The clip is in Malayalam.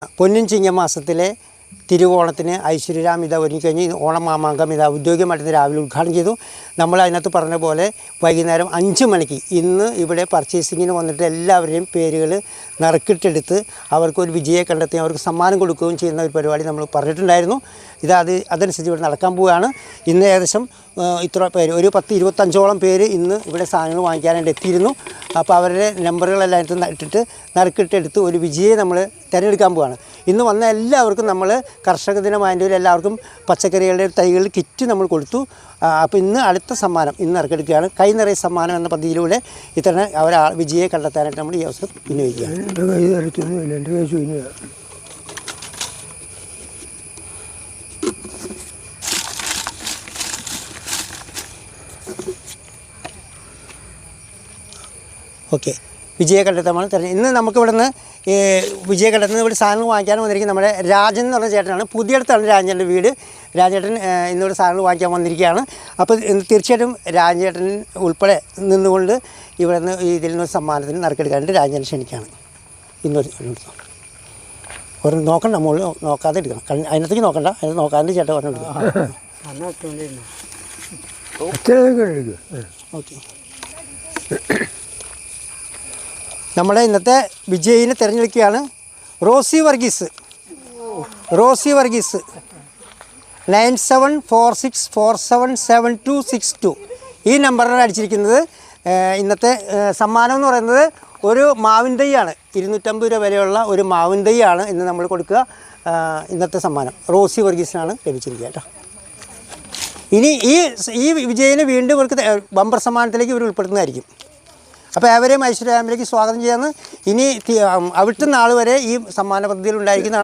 പൊന്നിൻ ചിങ്ങമാസത്തിലെ തിരുവോണത്തിന് ഐശ്വര്യരാം ഇതാ ഒരുങ്ങിക്കഴിഞ്ഞ് ഓണം മാമാങ്കം ഇത് ഔദ്യോഗികമായിട്ട് രാവിലെ ഉദ്ഘാടനം ചെയ്തു. നമ്മൾ അതിനകത്ത് പറഞ്ഞ പോലെ വൈകുന്നേരം 5 മണിക്ക് ഇന്ന് ഇവിടെ പർച്ചേസിങ്ങിന് വന്നിട്ട് എല്ലാവരുടെയും പേരുകൾ നറുക്കിട്ടെടുത്ത് അവർക്കൊരു വിജയെ കണ്ടെത്തി അവർക്ക് സമ്മാനം കൊടുക്കുകയും ചെയ്യുന്ന ഒരു പരിപാടി നമ്മൾ പറഞ്ഞിട്ടുണ്ടായിരുന്നു. അതനുസരിച്ച് ഇവിടെ നടക്കാൻ പോവുകയാണ്. ഇന്ന് ഏകദേശം ഇത്ര പേര് ഒരു 10-25ഓളം പേര് ഇന്ന് ഇവിടെ സാധനങ്ങൾ വാങ്ങിക്കാനായിട്ട് എത്തിയിരുന്നു. അപ്പോൾ അവരുടെ നമ്പറുകളെല്ലാം ഇട്ടിട്ട് നറുക്കിട്ടെടുത്ത് ഒരു വിജയെ നമ്മൾ തിരഞ്ഞെടുക്കാൻ പോവുകയാണ്. ഇന്ന് വന്ന എല്ലാവർക്കും നമ്മൾ കർഷക ദിനമായതിൻ്റെ എല്ലാവർക്കും പച്ചക്കറികളുടെ തൈകൾ കിറ്റ് നമ്മൾ കൊടുത്തു. അപ്പോൾ ഇന്ന് അടുത്ത സമ്മാനം ഇന്ന് നറുക്കെടുക്കുകയാണ്. കൈ നിറയെ സമ്മാനം എന്ന പദ്ധതിയിലൂടെ ഇത്തരം വിജയെ കണ്ടെത്താനായിട്ട് നമ്മൾ ഈ അവസരം വിനിയോഗിക്കുകയാണ്. ഓക്കെ, വിജയെ കണ്ടെത്താൻ ഇന്ന് നമുക്ക് ഇവിടെ നിന്ന് വിജയെ കണ്ടെത്തുന്ന ഇവിടെ സാധനങ്ങൾ വാങ്ങിക്കാൻ വന്നിരിക്കുന്നത് നമ്മുടെ രാജൻ എന്ന് പറഞ്ഞ ചേട്ടനാണ്. പുതിയടുത്താണ് രാജേട്ടൻ്റെ വീട്. രാജേട്ടൻ ഇന്നിവിടെ സാധനങ്ങൾ വാങ്ങിക്കാൻ വന്നിരിക്കുകയാണ്. അപ്പോൾ തീർച്ചയായിട്ടും രാജേട്ടൻ ഉൾപ്പെടെ നിന്നുകൊണ്ട് ഇവിടെ നിന്ന് ഇതിൽ നിന്ന് സമ്മാനത്തിന് നറുക്കെടുക്കാനായിട്ട് രാജേട്ടൻ ക്ഷണിക്കുകയാണ്. ഇന്നൊരു ഒരു നോക്കണ്ട, മുകളിൽ നോക്കാതെ എടുക്കണം. അതിനകത്തേക്ക് നോക്കണ്ട, അതിന് നോക്കാതെ ചേട്ടൻ പറഞ്ഞെടുക്കണം. ഓക്കെ, നമ്മുടെ ഇന്നത്തെ വിജയിനെ തിരഞ്ഞെടുക്കുകയാണ്. റോസി വർഗീസ് 9746477262 ഈ നമ്പറിലാണ് അടിച്ചിരിക്കുന്നത്. ഇന്നത്തെ സമ്മാനം എന്ന് പറയുന്നത് ഒരു മാവിൻ തൈയാണ്. 250 രൂപ വിലയുള്ള ഒരു മാവിൻ തൈയാണ് ഇന്ന് നമ്മൾ കൊടുക്കുക. ഇന്നത്തെ സമ്മാനം റോസി വർഗീസിനാണ് ലഭിച്ചിരിക്കുക കേട്ടോ. ഇനി ഈ വിജയിനെ വീണ്ടും ഇവർക്ക് ബമ്പർ സമ്മാനത്തിലേക്ക് ഇവർ ഉൾപ്പെടുത്തുന്നതായിരിക്കും. അപ്പോൾ ഏവരെയും ഐശ്വര്യാമിലേക്ക് സ്വാഗതം ചെയ്യാമെന്ന്. ഇനി അവിടുത്തെ നാൾ വരെ ഈ സമ്മാന പദ്ധതിയിൽ ഉണ്ടായിരിക്കുന്ന